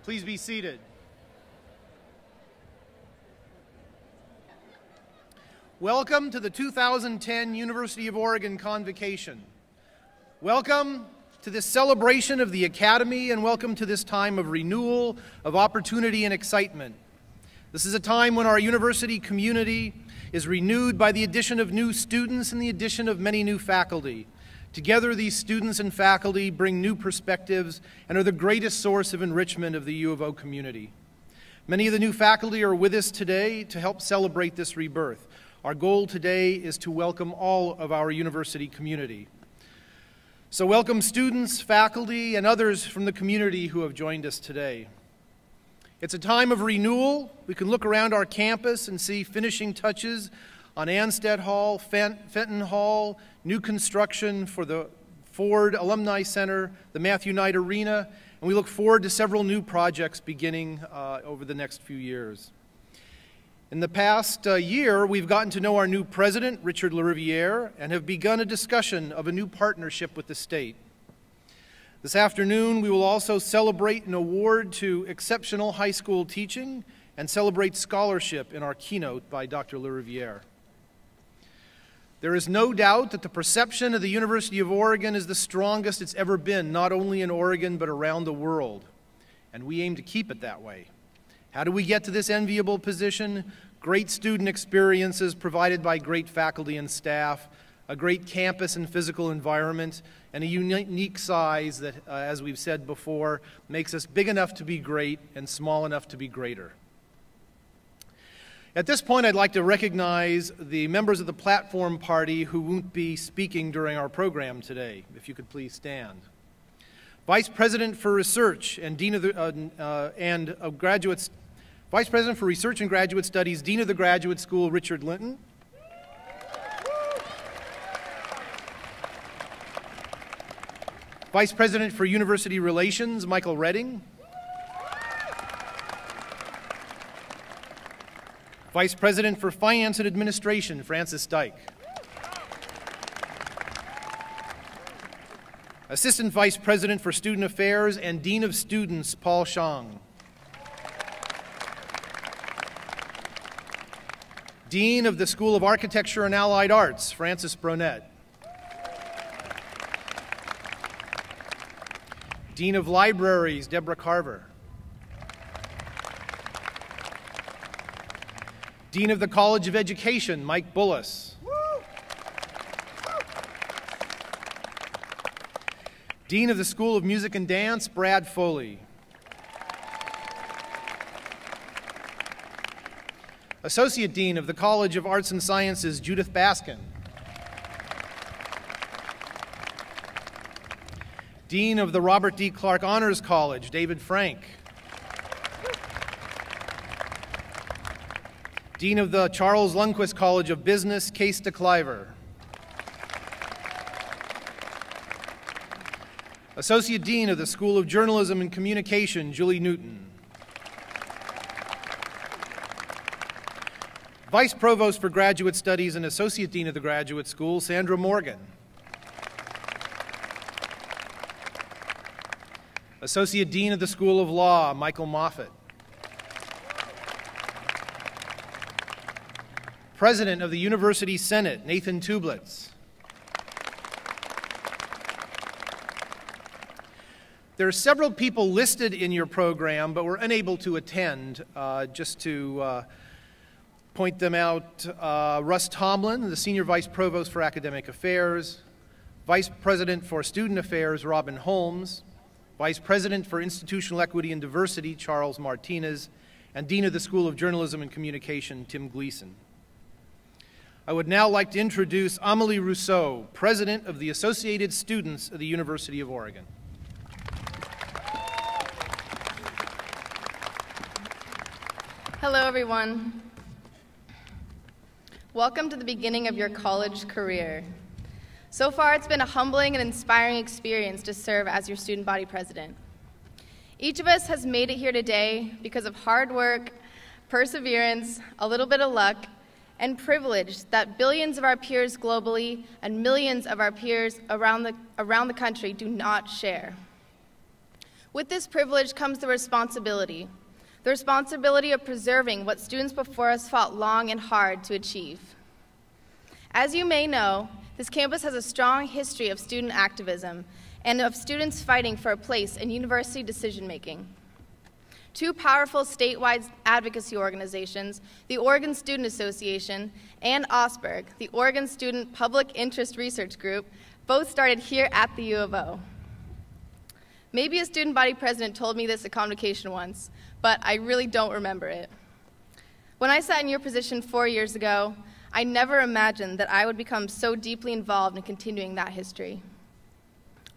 Please be seated. Welcome to the 2010 University of Oregon Convocation. Welcome to this celebration of the Academy, and welcome to this time of renewal, of opportunity and excitement. This is a time when our university community is renewed by the addition of new students and the addition of many new faculty. Together, these students and faculty bring new perspectives and are the greatest source of enrichment of the U of O community. Many of the new faculty are with us today to help celebrate this rebirth. Our goal today is to welcome all of our university community. So welcome students, faculty, and others from the community who have joined us today. It's a time of renewal. We can look around our campus and see finishing touches on Anstead Hall, Fenton Hall, new construction for the Ford Alumni Center, the Matthew Knight Arena, and we look forward to several new projects beginning over the next few years. In the past year, we've gotten to know our new president, Richard LaRiviere, and have begun a discussion of a new partnership with the state. This afternoon, we will also celebrate an award to exceptional high school teaching and celebrate scholarship in our keynote by Dr. LaRiviere. There is no doubt that the perception of the University of Oregon is the strongest it's ever been, not only in Oregon, but around the world. And we aim to keep it that way. How do we get to this enviable position? Great student experiences provided by great faculty and staff, a great campus and physical environment, and a unique size that, as we've said before, makes us big enough to be great and small enough to be greater. At this point, I'd like to recognize the members of the platform party who won't be speaking during our program today. If you could please stand. Vice President for Research and Dean of the Vice President for Research and Graduate Studies, Dean of the Graduate School, Richard Linton. Vice President for University Relations, Michael Redding. Vice President for Finance and Administration, Francis Dyke. Assistant Vice President for Student Affairs and Dean of Students, Paul Shang. Dean of the School of Architecture and Allied Arts, Francis Bronette. Dean of Libraries, Deborah Carver. Dean of the College of Education, Mike Bullis. Dean of the School of Music and Dance, Brad Foley. Associate Dean of the College of Arts and Sciences, Judith Baskin. Dean of the Robert D. Clark Honors College, David Frank. Dean of the Charles Lundquist College of Business, Case DeCliver. Associate Dean of the School of Journalism and Communication, Julie Newton. Vice Provost for Graduate Studies and Associate Dean of the Graduate School, Sandra Morgan. Associate Dean of the School of Law, Michael Moffett. President of the University Senate, Nathan Tublitz. There are several people listed in your program, but we're unable to attend. Just to point them out, Russ Tomlin, the Senior Vice Provost for Academic Affairs, Vice President for Student Affairs, Robin Holmes, Vice President for Institutional Equity and Diversity, Charles Martinez, and Dean of the School of Journalism and Communication, Tim Gleason. I would now like to introduce Amelie Rousseau, President of the Associated Students of the University of Oregon. Hello, everyone. Welcome to the beginning of your college career. So far, it's been a humbling and inspiring experience to serve as your student body president. Each of us has made it here today because of hard work, perseverance, a little bit of luck, and privilege that billions of our peers globally and millions of our peers around the country do not share. With this privilege comes the responsibility of preserving what students before us fought long and hard to achieve. As you may know, this campus has a strong history of student activism and of students fighting for a place in university decision-making. Two powerful statewide advocacy organizations, the Oregon Student Association and OSBRG, the Oregon Student Public Interest Research Group, both started here at the U of O. Maybe a student body president told me this at Convocation once, but I really don't remember it. When I sat in your position 4 years ago, I never imagined that I would become so deeply involved in continuing that history.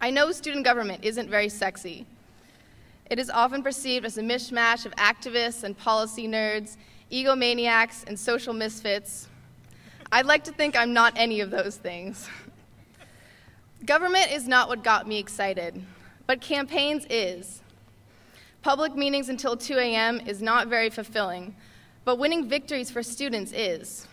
I know student government isn't very sexy. It is often perceived as a mishmash of activists and policy nerds, egomaniacs, and social misfits. I'd like to think I'm not any of those things. Government is not what got me excited, but campaigns is. Public meetings until 2 a.m. is not very fulfilling, but winning victories for students is.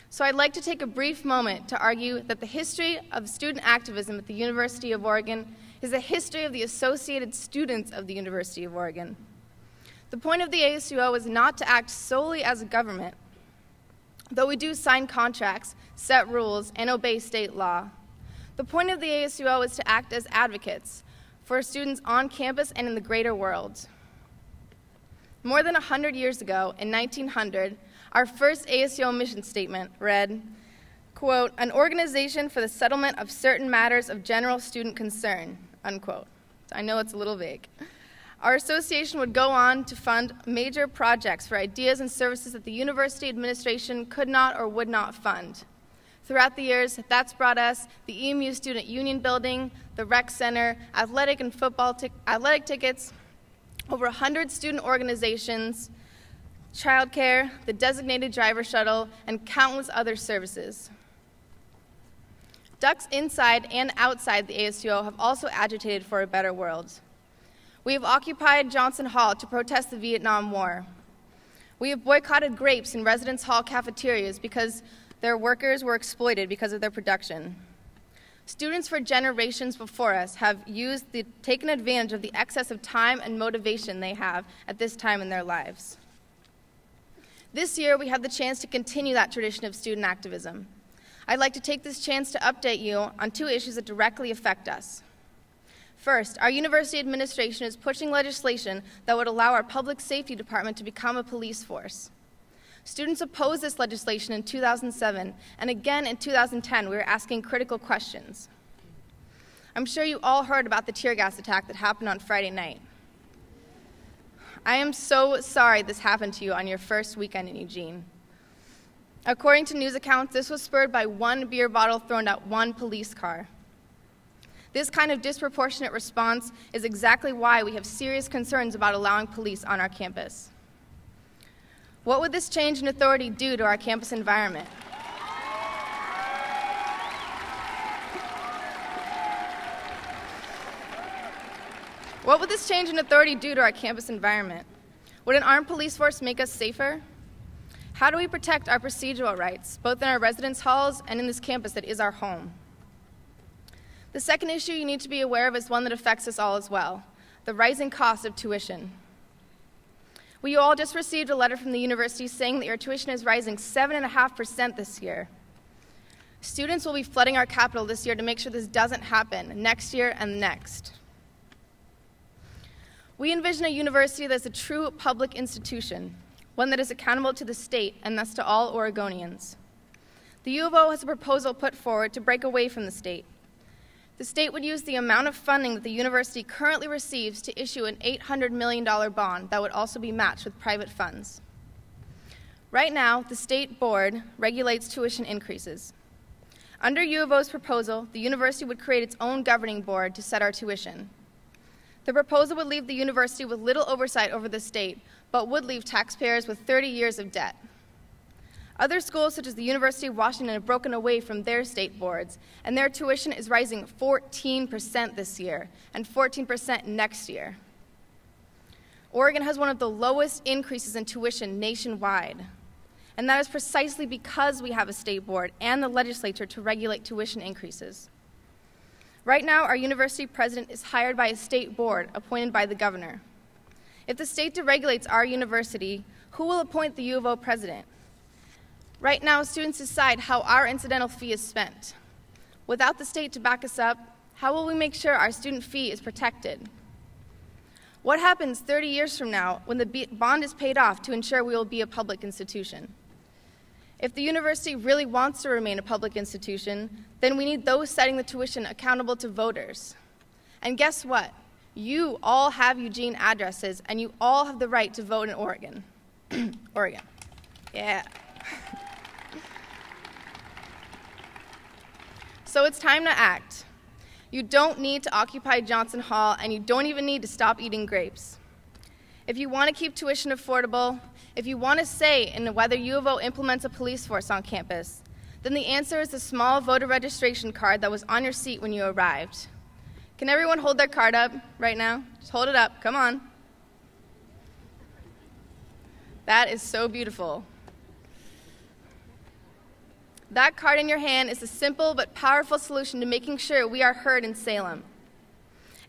So I'd like to take a brief moment to argue that the history of student activism at the University of Oregon is the history of the associated students of the University of Oregon. The point of the ASUO is not to act solely as a government, though we do sign contracts, set rules, and obey state law. The point of the ASUO is to act as advocates for students on campus and in the greater world. More than 100 years ago, in 1900, our first ASUO mission statement read, quote, "An organization for the settlement of certain matters of general student concern," unquote. I know it's a little vague. Our association would go on to fund major projects for ideas and services that the university administration could not or would not fund. Throughout the years, that's brought us the EMU Student Union Building, the Rec Center, athletic and football athletic tickets, over 100 student organizations, childcare, the designated driver shuttle, and countless other services. Ducks inside and outside the ASUO have also agitated for a better world. We have occupied Johnson Hall to protest the Vietnam War. We have boycotted grapes in residence hall cafeterias because their workers were exploited because of their production. Students for generations before us have taken advantage of the excess of time and motivation they have at this time in their lives. This year, we have the chance to continue that tradition of student activism. I'd like to take this chance to update you on two issues that directly affect us. First, our university administration is pushing legislation that would allow our public safety department to become a police force. Students opposed this legislation in 2007, and again in 2010, we were asking critical questions. I'm sure you all heard about the tear gas attack that happened on Friday night. I am so sorry this happened to you on your first weekend in Eugene. According to news accounts, this was spurred by one beer bottle thrown at one police car. This kind of disproportionate response is exactly why we have serious concerns about allowing police on our campus. What would this change in authority do to our campus environment? What would this change in authority do to our campus environment? Would an armed police force make us safer? How do we protect our procedural rights, both in our residence halls and in this campus that is our home? The second issue you need to be aware of is one that affects us all as well, the rising cost of tuition. We all just received a letter from the university saying that your tuition is rising 7.5% this year. Students will be flooding our capital this year to make sure this doesn't happen next year and next. We envision a university that is a true public institution, one that is accountable to the state and thus to all Oregonians. The U of O has a proposal put forward to break away from the state. The state would use the amount of funding that the university currently receives to issue an $800 million bond that would also be matched with private funds. Right now, the state board regulates tuition increases. Under U of O's proposal, the university would create its own governing board to set our tuition. The proposal would leave the university with little oversight over the state, but would leave taxpayers with 30 years of debt. Other schools, such as the University of Washington, have broken away from their state boards, and their tuition is rising 14% this year and 14% next year. Oregon has one of the lowest increases in tuition nationwide, and that is precisely because we have a state board and the legislature to regulate tuition increases. Right now, our university president is hired by a state board appointed by the governor. If the state deregulates our university, who will appoint the U of O president? Right now, students decide how our incidental fee is spent. Without the state to back us up, how will we make sure our student fee is protected? What happens 30 years from now when the bond is paid off to ensure we will be a public institution? If the university really wants to remain a public institution, then we need those setting the tuition accountable to voters. And guess what? You all have Eugene addresses, and you all have the right to vote in Oregon. Oregon. Yeah. So it's time to act. You don't need to occupy Johnson Hall, and you don't even need to stop eating grapes. If you want to keep tuition affordable, if you want to say in whether U of O implements a police force on campus, then the answer is the small voter registration card that was on your seat when you arrived. Can everyone hold their card up right now? Just hold it up. Come on. That is so beautiful. That card in your hand is a simple but powerful solution to making sure we are heard in Salem.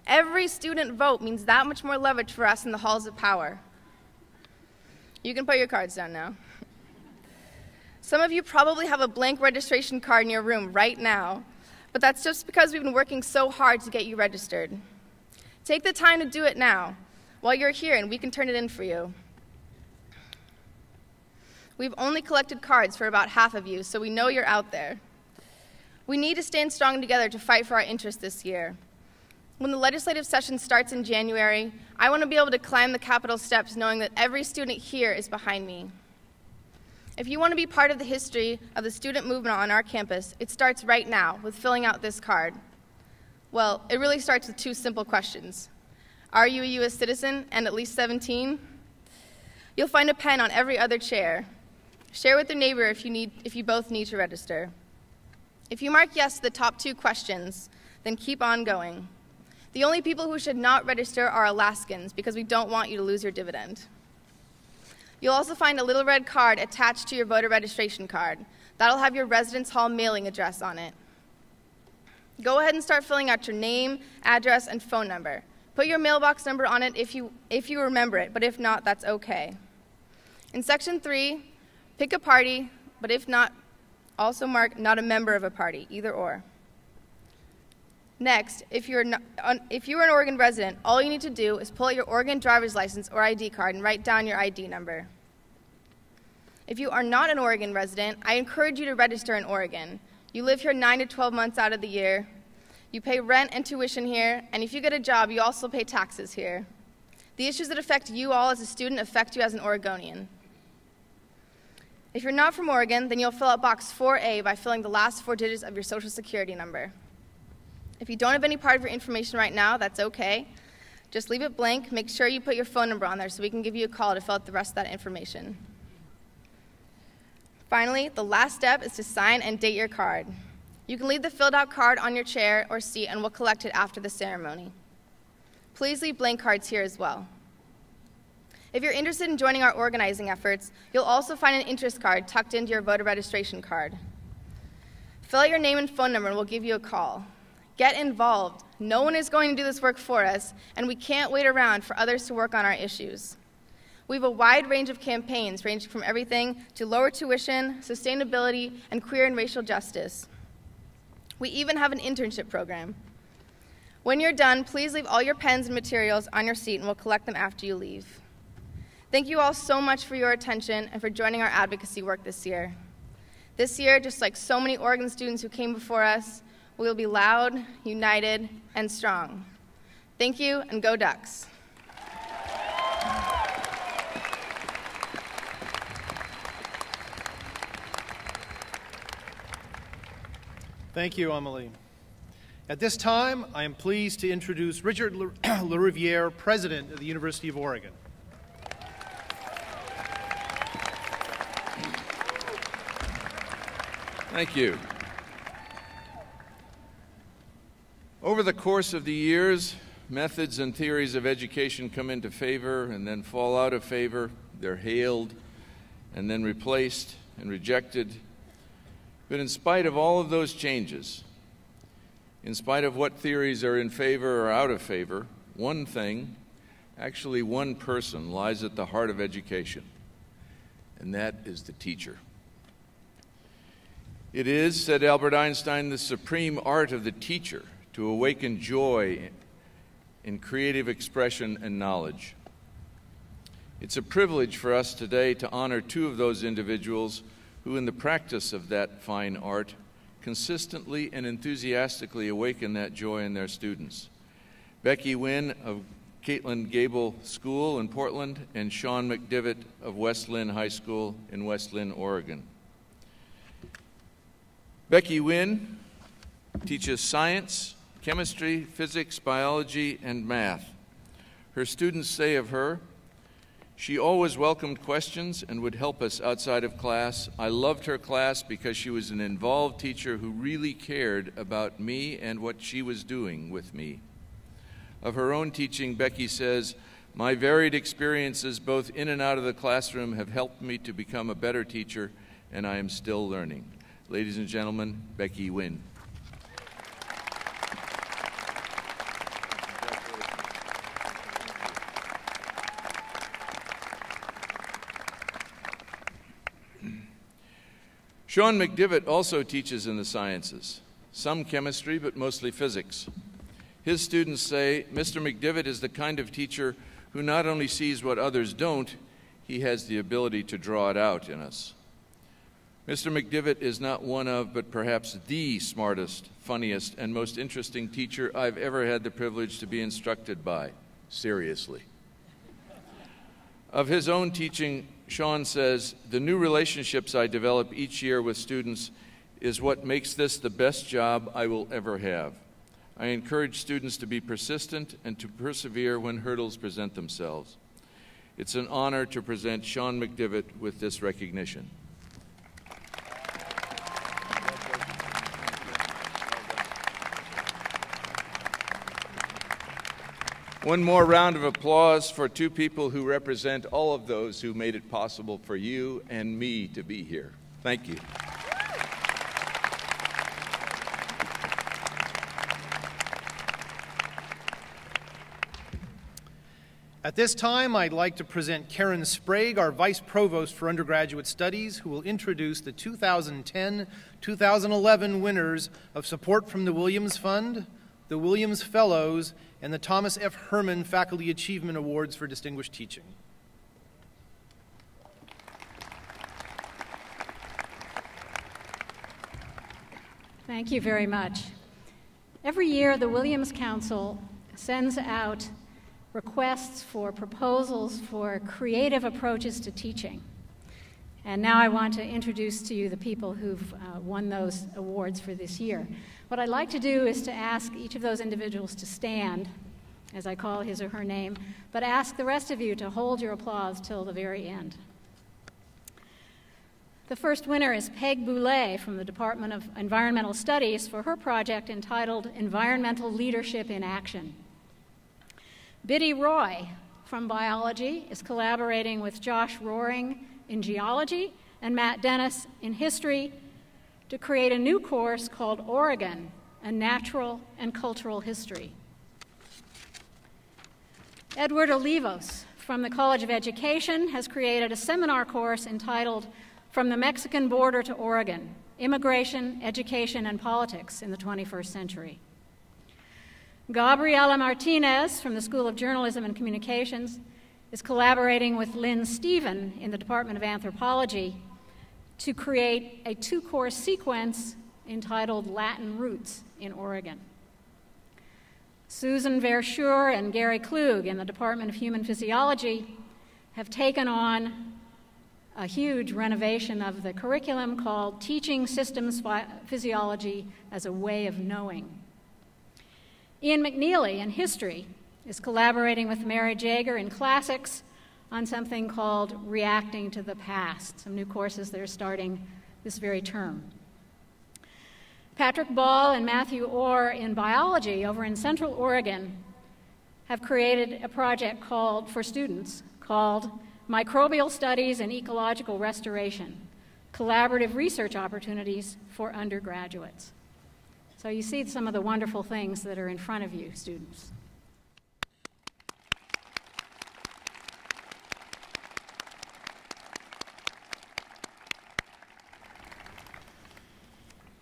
Every student vote means that much more leverage for us in the halls of power. You can put your cards down now. Some of you probably have a blank registration card in your room right now, but that's just because we've been working so hard to get you registered. Take the time to do it now while you're here, and we can turn it in for you. We've only collected cards for about half of you, so we know you're out there. We need to stand strong together to fight for our interests this year. When the legislative session starts in January, I want to be able to climb the Capitol steps knowing that every student here is behind me. If you want to be part of the history of the student movement on our campus, it starts right now with filling out this card. Well, it really starts with two simple questions. Are you a U.S. citizen and at least 17? You'll find a pen on every other chair. Share with your neighbor if you both need to register. If you mark yes to the top two questions, then keep on going. The only people who should not register are Alaskans because we don't want you to lose your dividend. You'll also find a little red card attached to your voter registration card. That'll have your residence hall mailing address on it. Go ahead and start filling out your name, address, and phone number. Put your mailbox number on it if you remember it, but if not, that's okay. In Section 3, pick a party, but if not, also mark not a member of a party, either or. Next, if you're an Oregon resident, all you need to do is pull out your Oregon driver's license or ID card and write down your ID number. If you are not an Oregon resident, I encourage you to register in Oregon. You live here 9 to 12 months out of the year. You pay rent and tuition here, and if you get a job, you also pay taxes here. The issues that affect you all as a student affect you as an Oregonian. If you're not from Oregon, then you'll fill out box 4A by filling the last 4 digits of your social security number. If you don't have any part of your information right now, that's okay. Just leave it blank. Make sure you put your phone number on there so we can give you a call to fill out the rest of that information. Finally, the last step is to sign and date your card. You can leave the filled out card on your chair or seat and we'll collect it after the ceremony. Please leave blank cards here as well. If you're interested in joining our organizing efforts, you'll also find an interest card tucked into your voter registration card. Fill out your name and phone number and we'll give you a call. Get involved. No one is going to do this work for us, and we can't wait around for others to work on our issues. We have a wide range of campaigns ranging from everything to lower tuition, sustainability, and queer and racial justice. We even have an internship program. When you're done, please leave all your pens and materials on your seat, and we'll collect them after you leave. Thank you all so much for your attention and for joining our advocacy work this year. This year, just like so many Oregon students who came before us, we will be loud, united, and strong. Thank you, and go Ducks. Thank you, Amelie. At this time, I am pleased to introduce Richard LaRiviere, President of the University of Oregon. Thank you. Over the course of the years, methods and theories of education come into favor and then fall out of favor. They're hailed and then replaced and rejected. But in spite of all of those changes, In spite of what theories are in favor or out of favor, one thing, actually one person, lies at the heart of education, and that is the teacher. It is, said Albert Einstein, the supreme art of the teacher to awaken joy in creative expression and knowledge. It's a privilege for us today to honor two of those individuals who, in the practice of that fine art, consistently and enthusiastically awaken that joy in their students. Becky Wynn of Caitlin Gable School in Portland and Sean McDivitt of West Lynn High School in West Lynn, Oregon. Becky Wynn teaches science, chemistry, physics, biology, and math. Her students say of her, "She always welcomed questions and would help us outside of class. I loved her class because she was an involved teacher who really cared about me and what she was doing with me." Of her own teaching, Becky says, "My varied experiences both in and out of the classroom have helped me to become a better teacher, and I am still learning." Ladies and gentlemen, Becky Wynn. Sean McDivitt also teaches in the sciences, some chemistry, but mostly physics. His students say, "Mr. McDivitt is the kind of teacher who not only sees what others don't, he has the ability to draw it out in us." Mr. McDivitt is not one of, but perhaps the smartest, funniest, and most interesting teacher I've ever had the privilege to be instructed by. Seriously. Of his own teaching, Sean says, "The new relationships I develop each year with students is what makes this the best job I will ever have. I encourage students to be persistent and to persevere when hurdles present themselves." It's an honor to present Sean McDivitt with this recognition. One more round of applause for two people who represent all of those who made it possible for you and me to be here. Thank you. At this time, I'd like to present Karen Sprague, our Vice Provost for Undergraduate Studies, who will introduce the 2010-2011 winners of support from the Williams Fund, the Williams Fellows, and the Thomas F. Herman Faculty Achievement Awards for Distinguished Teaching. Thank you very much. Every year, the Williams Council sends out requests for proposals for creative approaches to teaching. And now I want to introduce to you the people who've won those awards for this year. What I'd like to do is to ask each of those individuals to stand, as I call his or her name, but ask the rest of you to hold your applause till the very end. The first winner is Peg Boulay from the Department of Environmental Studies for her project entitled Environmental Leadership in Action. Biddy Roy from Biology is collaborating with Josh Roaring in Geology and Matt Dennis in History to create a new course called Oregon, a Natural and Cultural History. Edward Olivos from the College of Education has created a seminar course entitled From the Mexican Border to Oregon, Immigration, Education, and Politics in the 21st Century. Gabriela Martinez from the School of Journalism and Communications is collaborating with Lynn Stephen in the Department of Anthropology to create a two-course sequence entitled Latin Roots in Oregon. Susan Verschure and Gary Klug in the Department of Human Physiology have taken on a huge renovation of the curriculum called Teaching Systems Physiology as a Way of Knowing. Ian McNeely in History is collaborating with Mary Jager in Classics on something called Reacting to the Past, some new courses that are starting this very term. Patrick Ball and Matthew Orr in Biology over in Central Oregon have created a project for students called Microbial Studies and Ecological Restoration, Collaborative Research Opportunities for Undergraduates. So you see some of the wonderful things that are in front of you, students.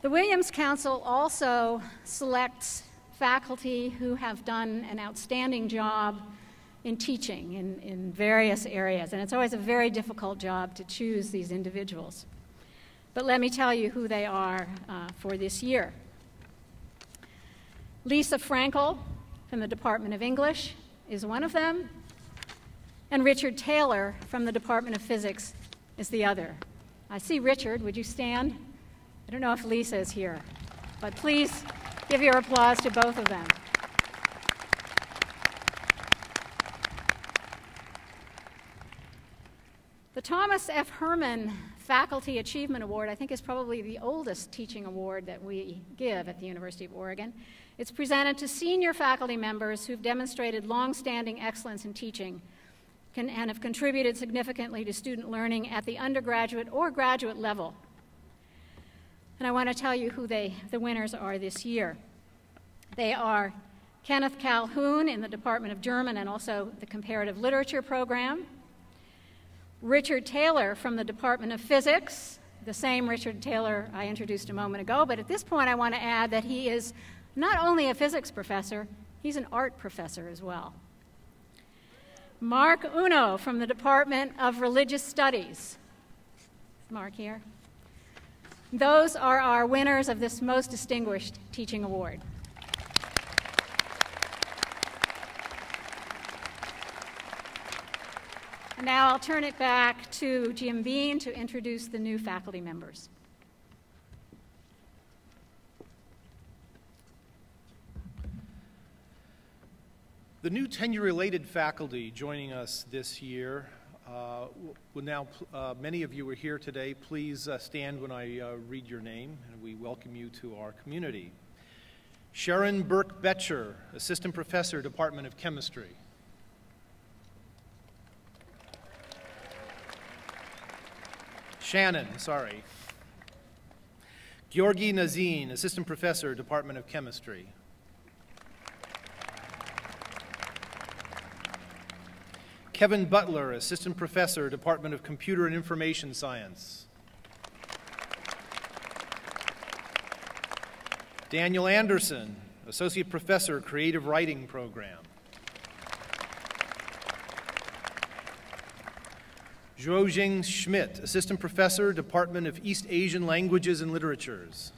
The Williams Council also selects faculty who have done an outstanding job in teaching in various areas, and it's always a very difficult job to choose these individuals. But let me tell you who they are for this year. Lisa Frankel from the Department of English is one of them, and Richard Taylor from the Department of Physics is the other. I see Richard. Would you stand? I don't know if Lisa is here, but please give your applause to both of them. The Thomas F. Herman Faculty Achievement Award, I think, is probably the oldest teaching award that we give at the University of Oregon. It's presented to senior faculty members who've demonstrated long-standing excellence in teaching and have contributed significantly to student learning at the undergraduate or graduate level. And I want to tell you who the winners are this year. They are Kenneth Calhoun in the Department of German and also the Comparative Literature program, Richard Taylor from the Department of Physics, the same Richard Taylor I introduced a moment ago, but at this point I want to add that he is not only a physics professor, he's an art professor as well. Mark Uno from the Department of Religious Studies. Is Mark here? Those are our winners of this most distinguished teaching award. And now I'll turn it back to Jim Bean to introduce the new faculty members. The new tenure-related faculty joining us this year will now, many of you are here today. Please stand when I read your name, and we welcome you to our community. Sharon Burke-Betcher, Assistant Professor, Department of Chemistry. Shannon, sorry. Georgi Nazin, Assistant Professor, Department of Chemistry. Kevin Butler, Assistant Professor, Department of Computer and Information Science. Daniel Anderson, Associate Professor, Creative Writing Program. Zhuojing Schmidt, Assistant Professor, Department of East Asian Languages and Literatures.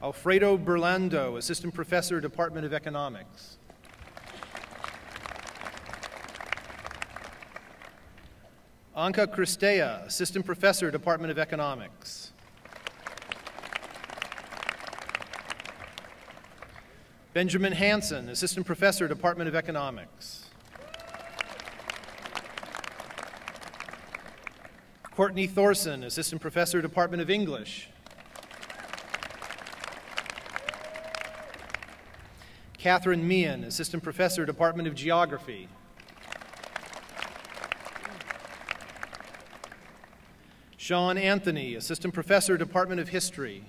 Alfredo Berlando, Assistant Professor, Department of Economics. Anka Kristea, Assistant Professor, Department of Economics. Benjamin Hansen, Assistant Professor, Department of Economics. Courtney Thorson, Assistant Professor, Department of English. Catherine Meehan, Assistant Professor, Department of Geography. Sean Anthony, Assistant Professor, Department of History.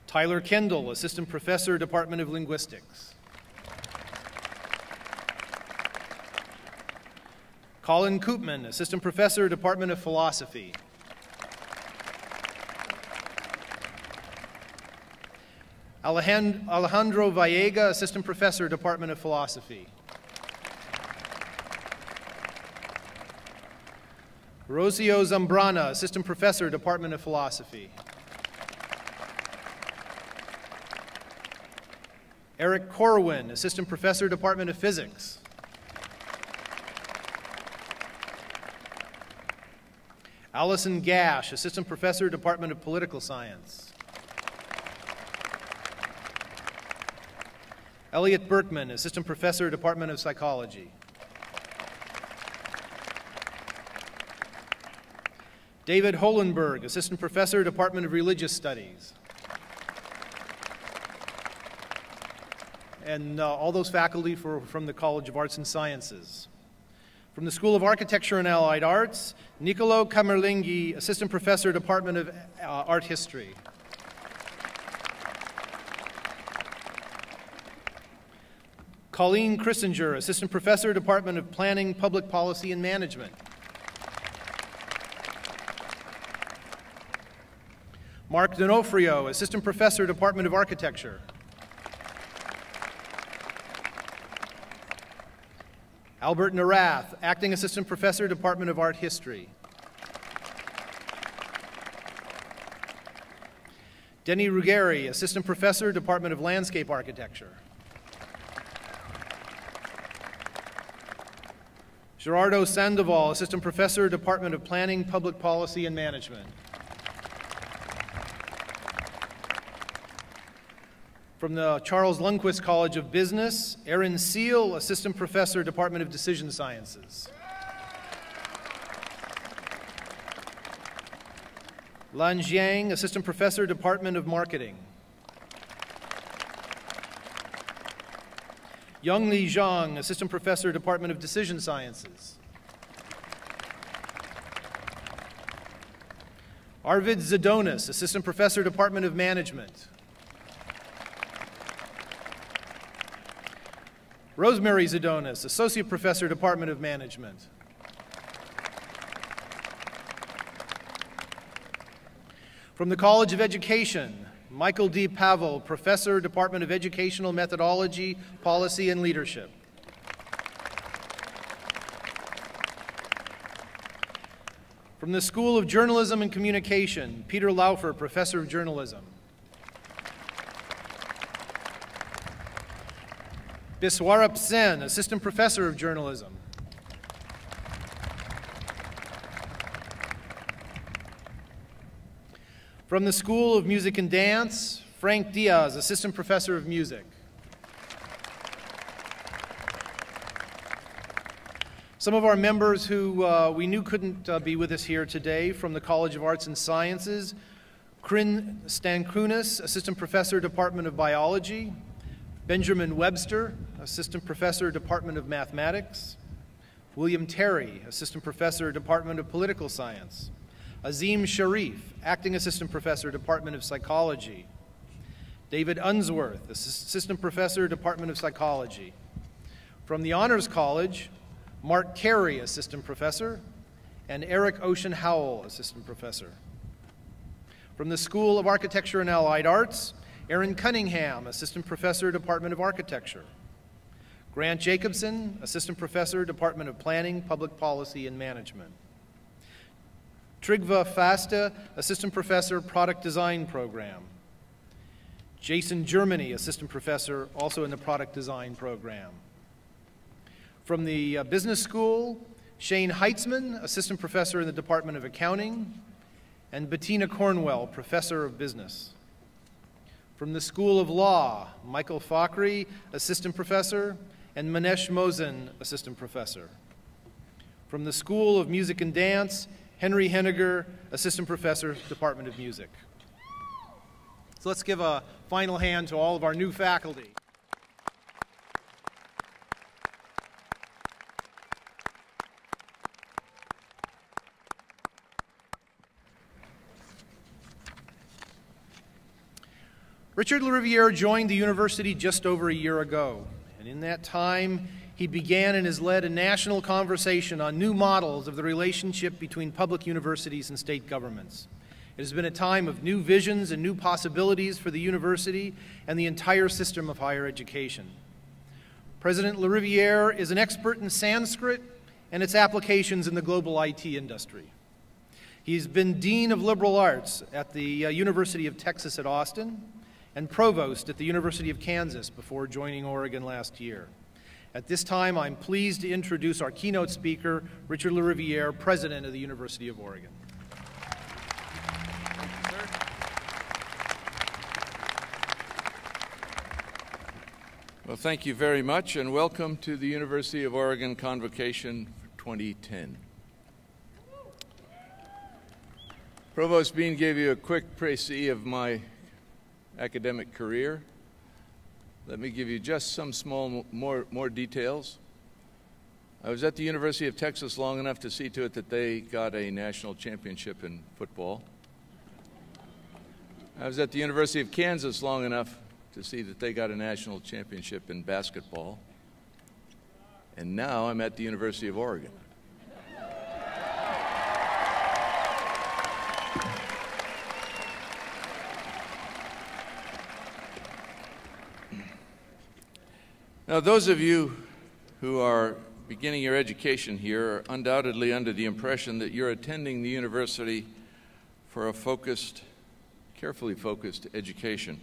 Tyler Kendall, Assistant Professor, Department of Linguistics. Colin Koopman, Assistant Professor, Department of Philosophy. Alejandro Vallega, Assistant Professor, Department of Philosophy. Rocio Zambrana, Assistant Professor, Department of Philosophy. Eric Corwin, Assistant Professor, Department of Physics. Allison Gash, Assistant Professor, Department of Political Science. Elliot Berkman, Assistant Professor, Department of Psychology. David Holenberg, Assistant Professor, Department of Religious Studies. And all those faculty from the College of Arts and Sciences. From the School of Architecture and Allied Arts, Niccolò Camerlinghi, Assistant Professor, Department of Art History. Colleen Christinger, Assistant Professor, Department of Planning, Public Policy, and Management. Mark D'Onofrio, Assistant Professor, Department of Architecture. Albert Narath, Acting Assistant Professor, Department of Art History. Denny Ruggieri, Assistant Professor, Department of Landscape Architecture. Gerardo Sandoval, Assistant Professor, Department of Planning, Public Policy, and Management. From the Charles Lundquist College of Business, Erin Seal, Assistant Professor, Department of Decision Sciences. Lan Jiang, Assistant Professor, Department of Marketing. Youngli Zhang, Assistant Professor, Department of Decision Sciences. Arvid Zadonis, Assistant Professor, Department of Management. Rosemary Zadonis, Associate Professor, Department of Management. From the College of Education, Michael D. Pavel, Professor, Department of Educational Methodology, Policy, and Leadership. From the School of Journalism and Communication, Peter Laufer, Professor of Journalism. Biswarup Sen, Assistant Professor of Journalism. From the School of Music and Dance, Frank Diaz, Assistant Professor of Music. Some of our members who we knew couldn't be with us here today from the College of Arts and Sciences, Kryn Stankounis, Assistant Professor, Department of Biology. Benjamin Webster, Assistant Professor, Department of Mathematics. William Terry, Assistant Professor, Department of Political Science. Azim Sharif, Acting Assistant Professor, Department of Psychology. David Unsworth, Assistant Professor, Department of Psychology. From the Honors College, Mark Carey, Assistant Professor, and Eric Ocean Howell, Assistant Professor. From the School of Architecture and Allied Arts, Aaron Cunningham, Assistant Professor, Department of Architecture. Grant Jacobson, Assistant Professor, Department of Planning, Public Policy, and Management. Trygve Fasta, Assistant Professor, Product Design Program. Jason Germany, Assistant Professor, also in the Product Design Program. From the Business School, Shane Heitzman, Assistant Professor in the Department of Accounting, and Bettina Cornwell, Professor of Business. From the School of Law, Michael Fakhri, Assistant Professor, and Manesh Mosen, Assistant Professor. From the School of Music and Dance, Henry Henniger, Assistant Professor, Department of Music. So let's give a final hand to all of our new faculty. Richard Lariviere joined the university just over a year ago, and in that time, he began and has led a national conversation on new models of the relationship between public universities and state governments. It has been a time of new visions and new possibilities for the university and the entire system of higher education. President Lariviere is an expert in Sanskrit and its applications in the global IT industry. He's been Dean of Liberal Arts at the University of Texas at Austin and Provost at the University of Kansas before joining Oregon last year. At this time, I'm pleased to introduce our keynote speaker, Richard Lariviere, President of the University of Oregon. Well, thank you very much, and welcome to the University of Oregon Convocation for 2010. Provost Bean gave you a quick précis of my academic career. Let me give you just some small more details. I was at the University of Texas long enough to see to it that they got a national championship in football. I was at the University of Kansas long enough to see that they got a national championship in basketball. And now I'm at the University of Oregon. Now, those of you who are beginning your education here are undoubtedly under the impression that you're attending the university for a focused, carefully focused education.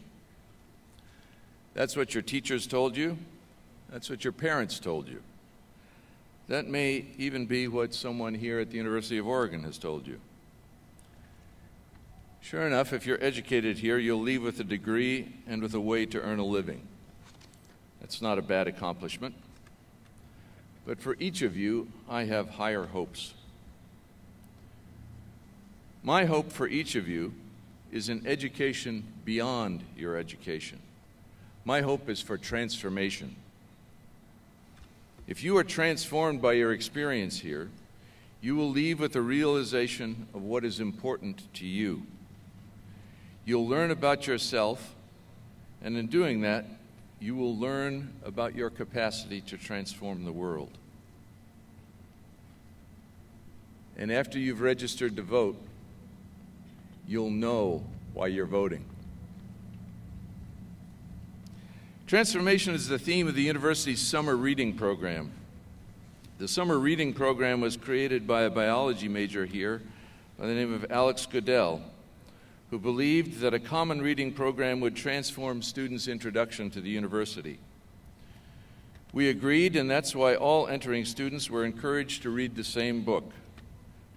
That's what your teachers told you. That's what your parents told you. That may even be what someone here at the University of Oregon has told you. Sure enough, if you're educated here, you'll leave with a degree and with a way to earn a living. That's not a bad accomplishment. But for each of you, I have higher hopes. My hope for each of you is an education beyond your education. My hope is for transformation. If you are transformed by your experience here, you will leave with a realization of what is important to you. You'll learn about yourself, and in doing that, you will learn about your capacity to transform the world. And after you've registered to vote, you'll know why you're voting. Transformation is the theme of the university's summer reading program. The summer reading program was created by a biology major here by the name of Alex Goodell, who believed that a common reading program would transform students' introduction to the university. We agreed, and that's why all entering students were encouraged to read the same book,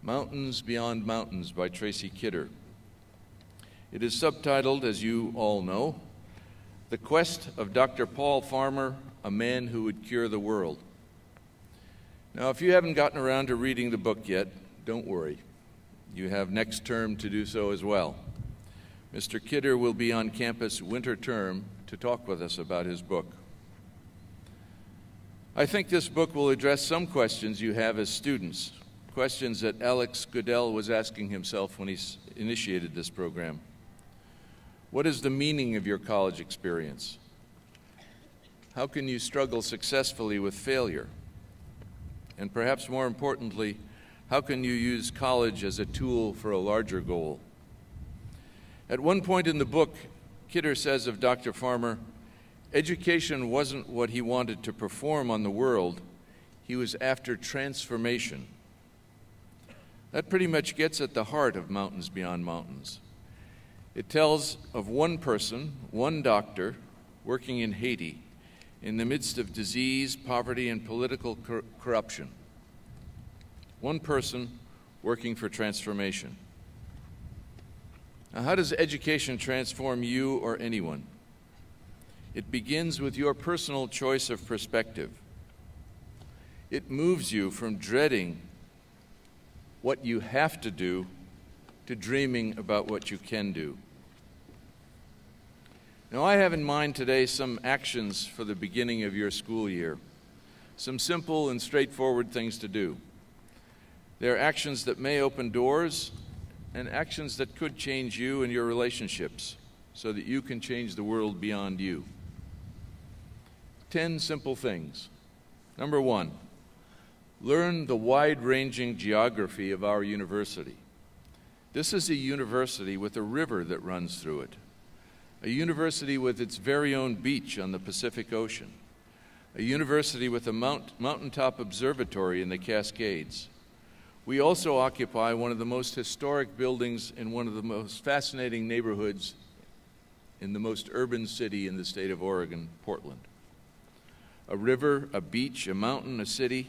Mountains Beyond Mountains by Tracy Kidder. It is subtitled, as you all know, The Quest of Dr. Paul Farmer, a Man Who Would Cure the World. Now, if you haven't gotten around to reading the book yet, don't worry. You have next term to do so as well. Mr. Kidder will be on campus winter term to talk with us about his book. I think this book will address some questions you have as students, questions that Alex Goodell was asking himself when he initiated this program. What is the meaning of your college experience? How can you struggle successfully with failure? And perhaps more importantly, how can you use college as a tool for a larger goal? At one point in the book, Kidder says of Dr. Farmer, education wasn't what he wanted to perform on the world, he was after transformation. That pretty much gets at the heart of Mountains Beyond Mountains. It tells of one person, one doctor, working in Haiti in the midst of disease, poverty, and political corruption. One person working for transformation. Now, how does education transform you or anyone? It begins with your personal choice of perspective. It moves you from dreading what you have to do to dreaming about what you can do. Now, I have in mind today some actions for the beginning of your school year, some simple and straightforward things to do. They are actions that may open doors and actions that could change you and your relationships so that you can change the world beyond you. 10 simple things. Number 1, learn the wide-ranging geography of our university. This is a university with a river that runs through it, a university with its very own beach on the Pacific Ocean, a university with a mountaintop observatory in the Cascades. We also occupy one of the most historic buildings in one of the most fascinating neighborhoods in the most urban city in the state of Oregon, Portland. A river, a beach, a mountain, a city.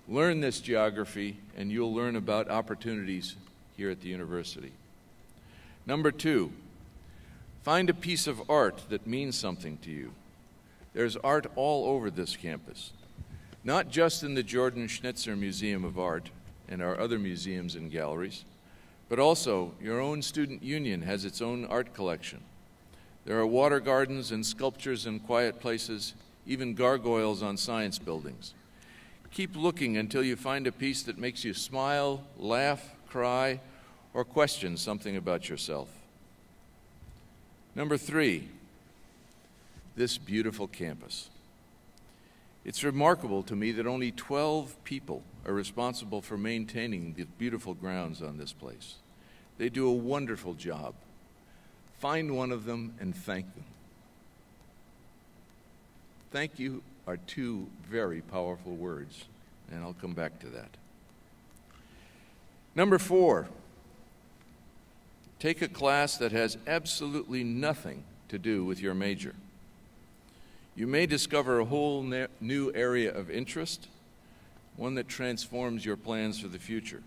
Learn this geography and you'll learn about opportunities here at the university. Number 2, find a piece of art that means something to you. There's art all over this campus, not just in the Jordan Schnitzer Museum of Art and our other museums and galleries, but also your own student union has its own art collection. There are water gardens and sculptures in quiet places, even gargoyles on science buildings. Keep looking until you find a piece that makes you smile, laugh, cry, or question something about yourself. Number 3, this beautiful campus. It's remarkable to me that only 12 people are responsible for maintaining the beautiful grounds on this place. They do a wonderful job. Find one of them and thank them. Thank you are 2 very powerful words, and I'll come back to that. Number 4, take a class that has absolutely nothing to do with your major. You may discover a whole new area of interest, one that transforms your plans for the future.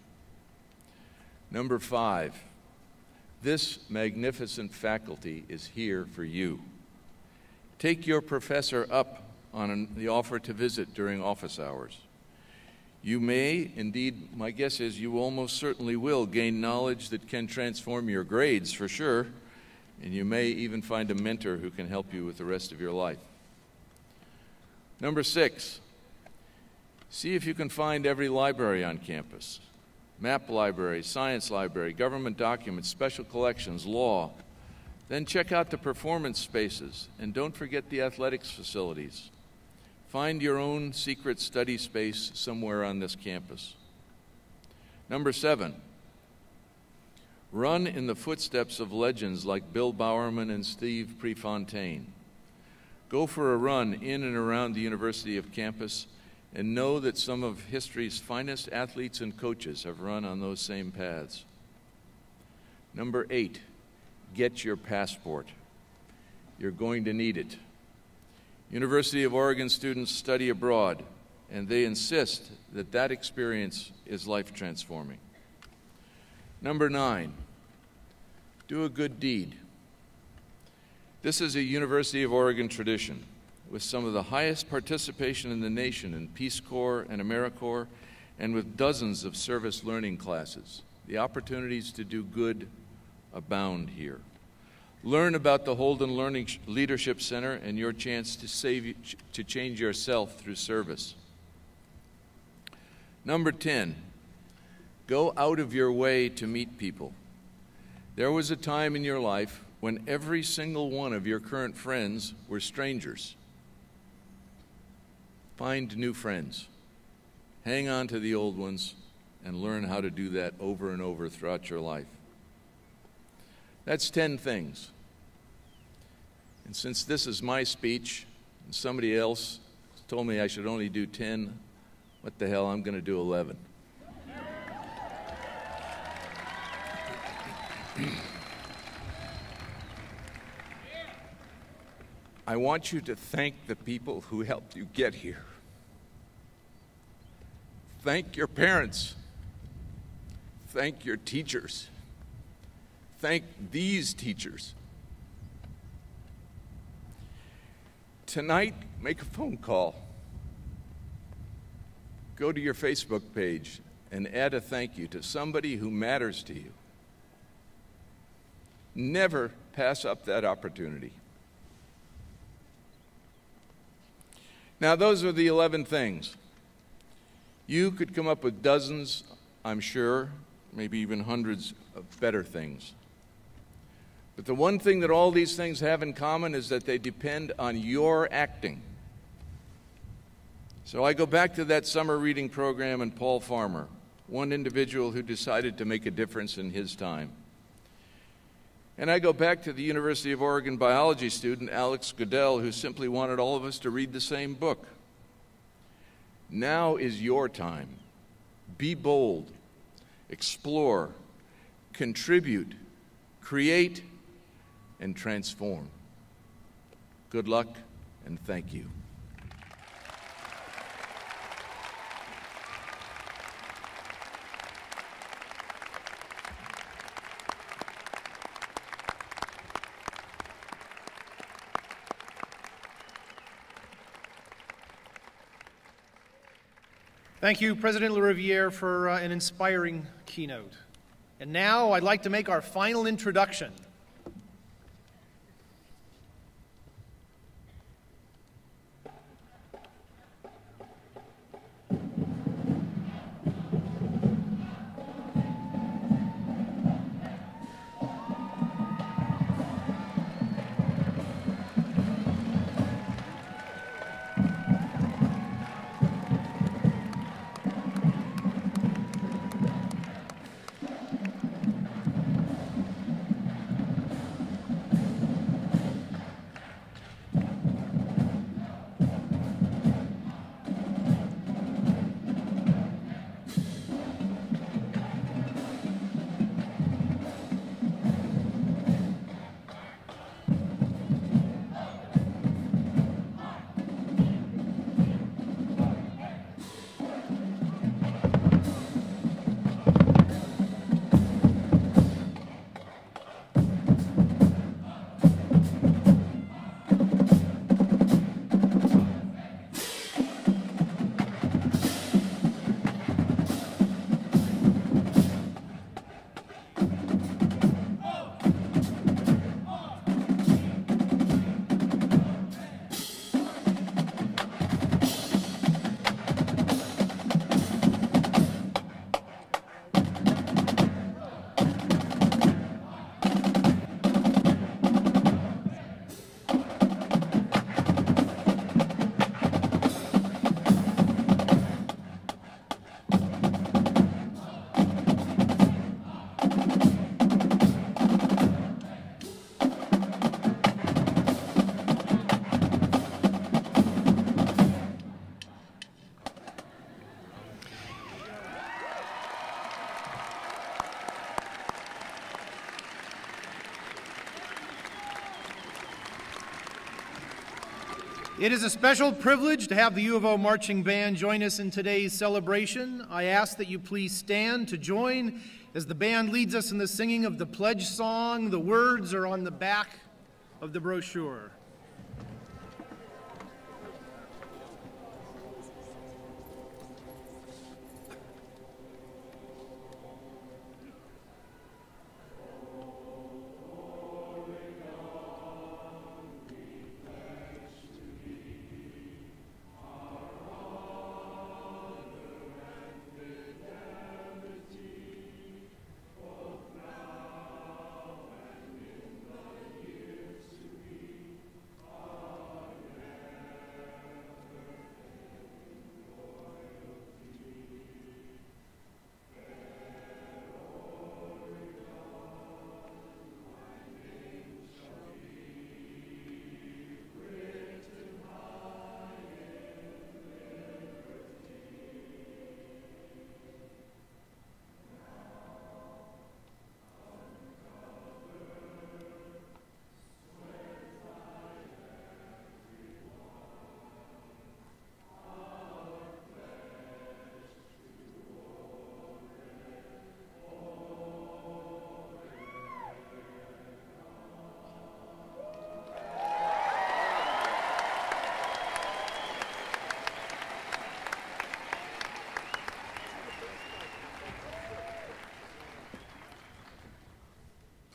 Number 5, this magnificent faculty is here for you. Take your professor up on the offer to visit during office hours. You may, indeed, my guess is you almost certainly will gain knowledge that can transform your grades for sure, and you may even find a mentor who can help you with the rest of your life. Number 6, see if you can find every library on campus. Map library, science library, government documents, special collections, law. Then check out the performance spaces, and don't forget the athletics facilities. Find your own secret study space somewhere on this campus. Number 7, run in the footsteps of legends like Bill Bowerman and Steve Prefontaine. Go for a run in and around the University of campus and know that some of history's finest athletes and coaches have run on those same paths. Number 8, get your passport. You're going to need it. University of Oregon students study abroad, and they insist that that experience is life-transforming. Number 9, do a good deed. This is a University of Oregon tradition, with some of the highest participation in the nation in Peace Corps and AmeriCorps, and with dozens of service learning classes. The opportunities to do good abound here. Learn about the Holden Leadership Center and your chance to change yourself through service. Number 10, go out of your way to meet people. There was a time in your life when every single one of your current friends were strangers. Find new friends. Hang on to the old ones and learn how to do that over and over throughout your life. That's 10 things. And since this is my speech, and somebody else told me I should only do 10, what the hell, I'm going to do 11. I want you to thank the people who helped you get here. Thank your parents. Thank your teachers. Thank these teachers. Tonight, make a phone call. Go to your Facebook page and add a thank you to somebody who matters to you. Never pass up that opportunity. Now, those are the 11 things. You could come up with dozens, I'm sure, maybe even hundreds of better things. But the one thing that all these things have in common is that they depend on your acting. So I go back to that summer reading program and Paul Farmer, one individual who decided to make a difference in his time. And I go back to the University of Oregon biology student, Alex Goodell, who simply wanted all of us to read the same book. Now is your time. Be bold, explore, contribute, create, and transform. Good luck, and thank you. Thank you, President LaRiviere, for an inspiring keynote. And now I'd like to make our final introduction. It is a special privilege to have the U of O Marching Band join us in today's celebration. I ask that you please stand to join as the band leads us in the singing of the pledge song. The words are on the back of the brochure.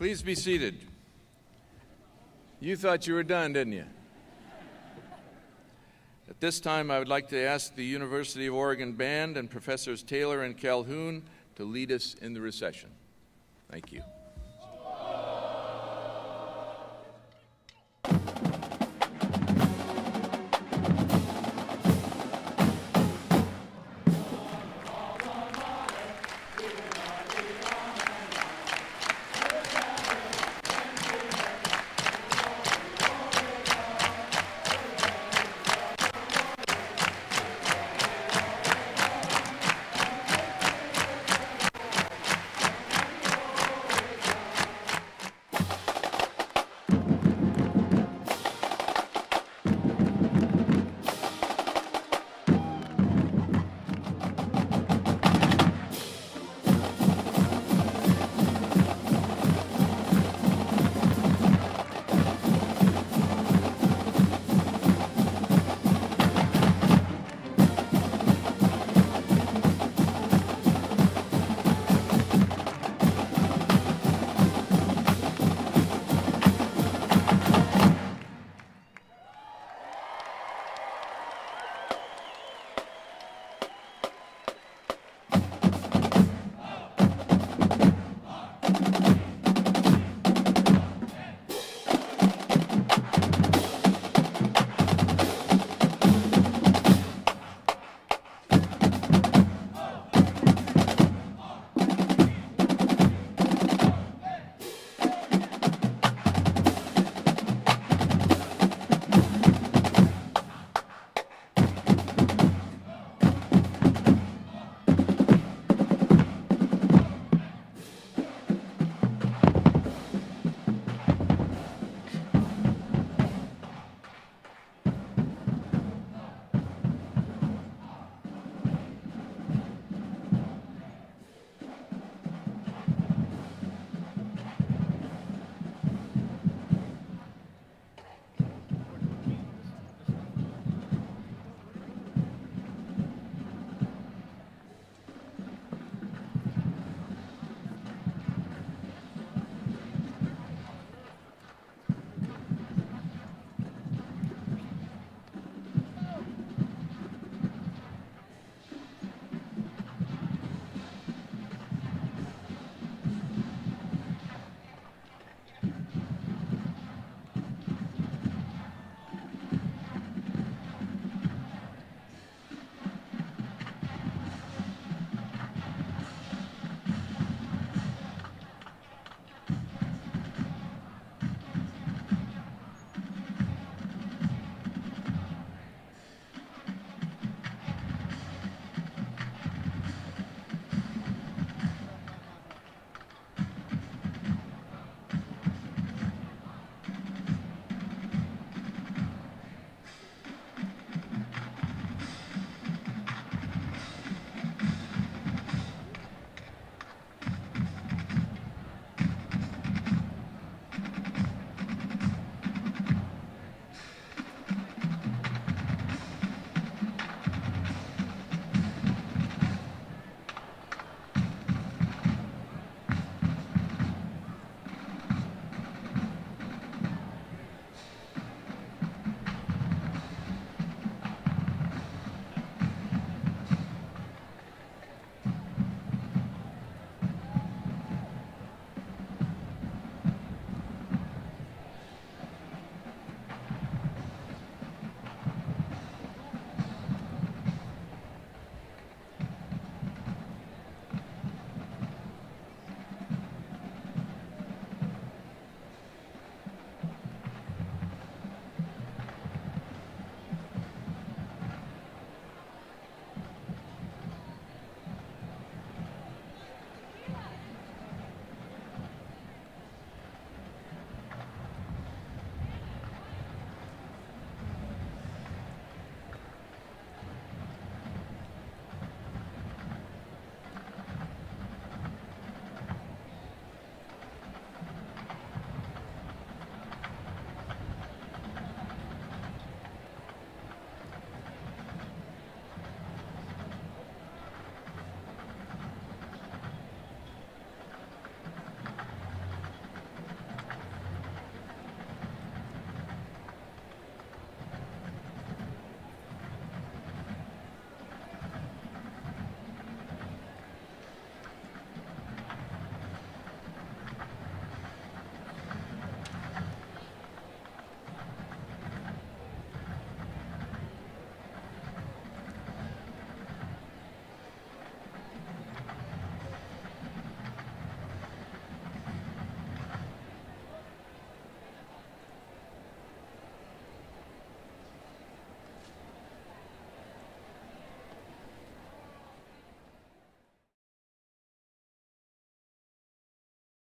Please be seated. You thought you were done, didn't you? At this time, I would like to ask the University of Oregon Band and Professors Taylor and Calhoun to lead us in the recession. Thank you.